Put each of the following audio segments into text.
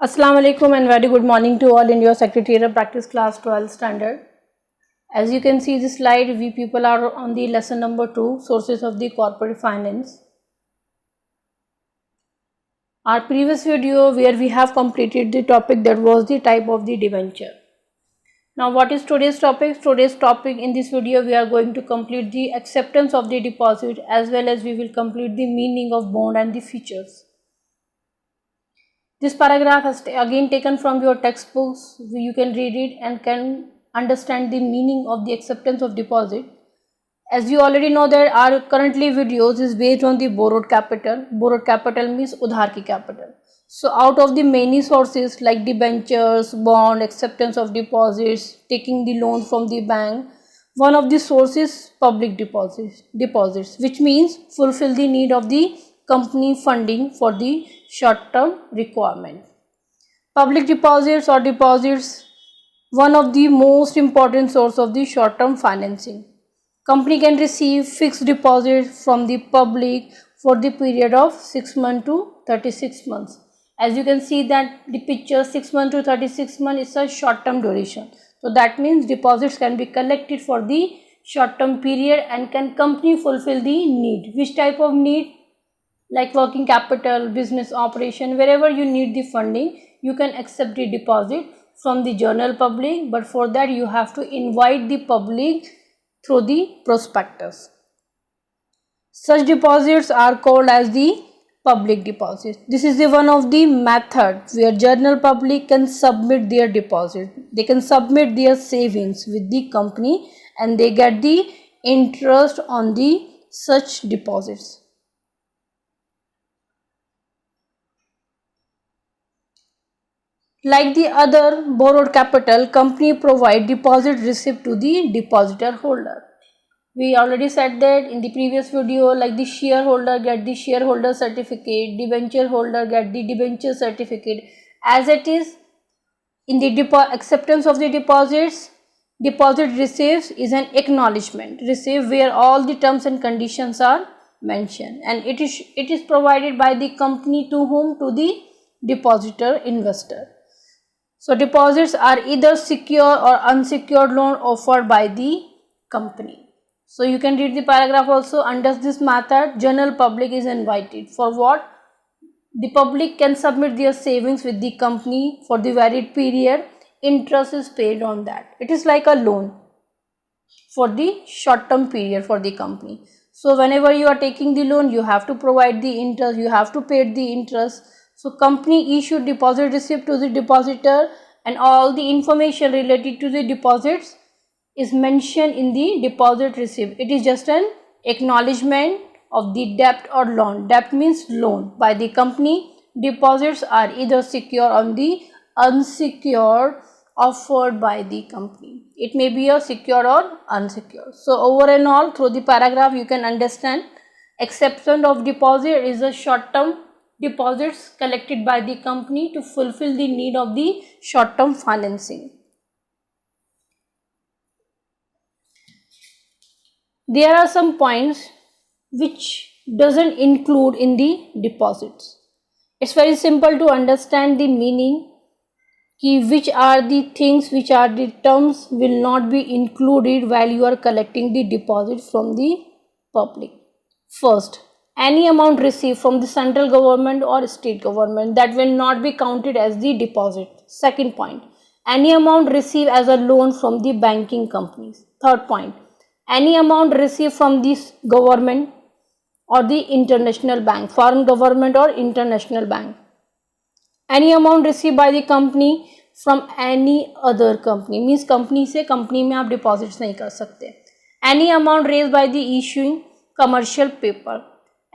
Assalamu alaikum and very good morning to all in your Secretarial Practice Class 12 Standard. As you can see this slide, we people are on the lesson number 2, Sources of the Corporate Finance. Our previous video where we have completed the topic that was the type of the debenture. Now what is today's topic? Today's topic in this video we are going to complete the acceptance of the deposit as well as we will complete the meaning of bond and the features. This paragraph is again taken from your textbooks. You can read it and can understand the meaning of the acceptance of deposit. As you already know that our currently videos is based on the borrowed capital. Borrowed capital means udhar ki capital. So out of the many sources like debentures, bond, acceptance of deposits, taking the loan from the bank, one of the sources public deposits, which means fulfill the need of the company funding for the short-term requirement. Public deposits or deposits, one of the most important source of the short-term financing. Company can receive fixed deposits from the public for the period of 6 months to 36 months. As you can see that the picture 6 months to 36 months is a short-term duration. So that means deposits can be collected for the short-term period and can company fulfill the need. Which type of need? Like working capital, business operation, wherever you need the funding, you can accept the deposit from the general public, but for that you have to invite the public through the prospectus. Such deposits are called as the public deposits. This is the one of the methods where general public can submit their deposit. They can submit their savings with the company and they get the interest on the such deposits. Like the other borrowed capital, company provide deposit receipt to the depositor holder. We already said that in the previous video, like the shareholder get the shareholder certificate, debenture holder get the debenture certificate. As it is in the acceptance of the deposits, deposit receipt is an acknowledgement receipt where all the terms and conditions are mentioned, and it is provided by the company to whom? To the depositor investor. So deposits are either secure or unsecured loan offered by the company. So you can read the paragraph also. Under this method, general public is invited. For what? The public can submit their savings with the company for the varied period. Interest is paid on that. It is like a loan for the short-term period for the company. So whenever you are taking the loan, you have to provide the interest. You have to pay the interest. So company issued deposit receipt to the depositor and all the information related to the deposits is mentioned in the deposit receipt. It is just an acknowledgement of the debt or loan. Debt means loan by the company. Deposits are either secure or the unsecured offered by the company. It may be a secure or unsecured. So over and all, through the paragraph you can understand acceptance of deposit is a short-term deposits collected by the company to fulfill the need of the short-term financing. There are some points which doesn't include in the deposits. It's very simple to understand the meaning, which are the things, which are the terms will not be included while you are collecting the deposit from the public. First, any amount received from the central government or state government, that will not be counted as the deposit. Second point, any amount received as a loan from the banking companies. Third point, any amount received from this government or the international bank, foreign government or international bank. Any amount received by the company from any other company, means company से company में आप deposits नहीं कर सकते. Any amount raised by the issuing commercial paper.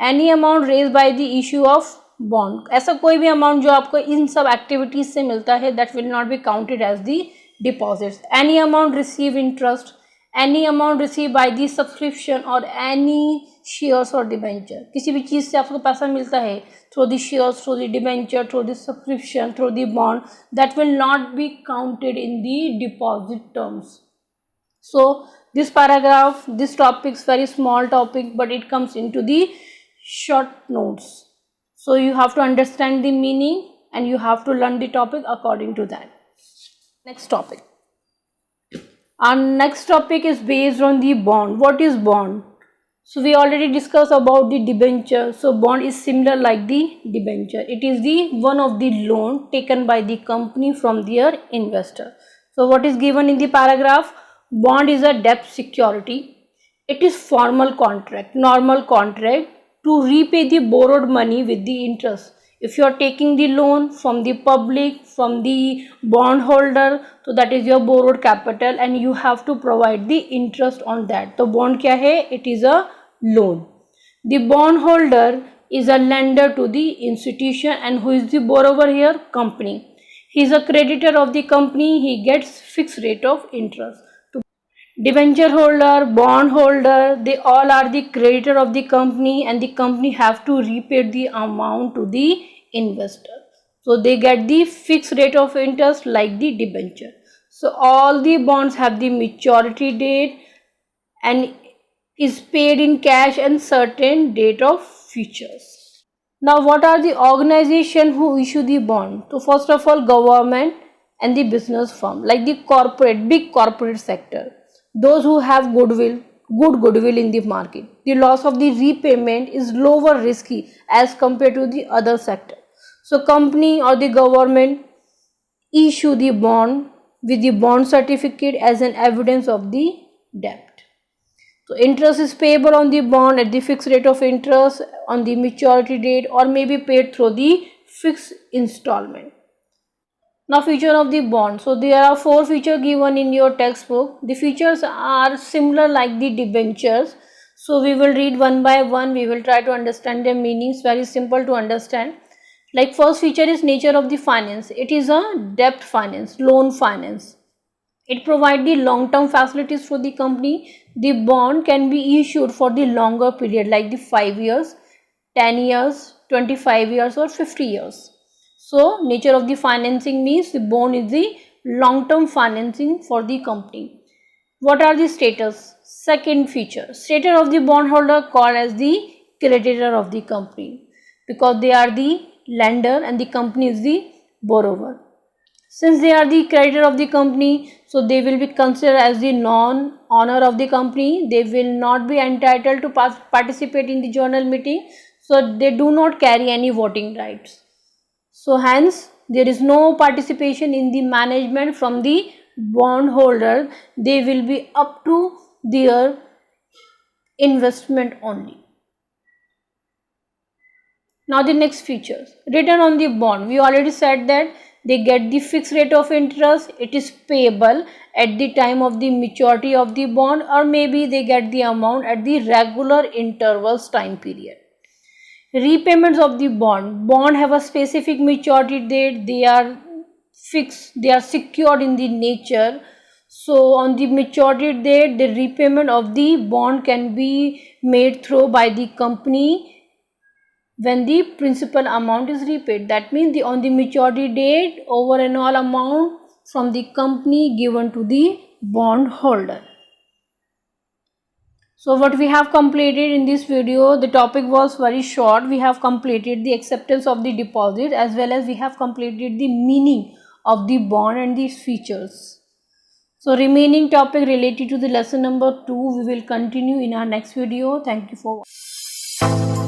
Any amount raised by the issue of bond. ऐसा कोई भी amount जो आपको इन सब activities से मिलता है, that will not be counted as the deposits. Any amount received interest, any amount received by the subscription or any shares or debenture. किसी भी चीज़ से आपको पैसा मिलता है through the shares, through the debenture, through the subscription, through the bond, that will not be counted in the deposit terms. So this paragraph, this topic is very small topic, but it comes into the short notes. So you have to understand the meaning and you have to learn the topic according to that. Next topic. Our next topic is based on the bond. What is bond? So we already discussed about the debenture. So bond is similar like the debenture. It is the one of the loan taken by the company from their investor. So what is given in the paragraph? Bond is a debt security. It is formal contract, normal contract to repay the borrowed money with the interest. If you are taking the loan from the public, from the bondholder, so that is your borrowed capital and you have to provide the interest on that. So bond kya hai? It is a loan. The bondholder is a lender to the institution, and who is the borrower here? Company. He is a creditor of the company. He gets fixed rate of interest. Debenture holder, bond holder, they all are the creditor of the company, and the company have to repay the amount to the investor. So they get the fixed rate of interest like the debenture. So all the bonds have the maturity date and is paid in cash and certain date of futures. Now what are the organization who issue the bond? So first of all, government and the business firm, like the corporate, big corporate sector, those who have good goodwill in the market. The loss of the repayment is lower risky as compared to the other sector. So company or the government issue the bond with the bond certificate as an evidence of the debt. So interest is payable on the bond at the fixed rate of interest on the maturity date, or may be paid through the fixed installment. Now feature of the bond. So there are 4 features given in your textbook. The features are similar like the debentures. So we will read one by one. We will try to understand their meanings. Very simple to understand. Like first feature is nature of the finance. It is a debt finance, loan finance. It provides the long-term facilities for the company. The bond can be issued for the longer period like the 5 years, 10 years, 25 years or 50 years. So nature of the financing means the bond is the long-term financing for the company. What are the status? Second feature, status of the bondholder called as the creditor of the company, because they are the lender and the company is the borrower. Since they are the creditor of the company, so they will be considered as the non-owner of the company. They will not be entitled to participate in the general meeting. So they do not carry any voting rights. So hence there is no participation in the management from the bondholder. They will be up to their investment only. Now the next features, return on the bond. We already said that they get the fixed rate of interest. It is payable at the time of the maturity of the bond, or maybe they get the amount at the regular intervals time period. Repayments of the bond have a specific maturity date. They are fixed, they are secured in the nature. So on the maturity date, the repayment of the bond can be made through by the company when the principal amount is repaid. That means on the maturity date, over and all amount from the company given to the bond holder. So what we have completed in this video, the topic was very short. We have completed the acceptance of the deposit, as well as we have completed the meaning of the bond and these features. So remaining topic related to the lesson number 2, we will continue in our next video. Thank you for watching.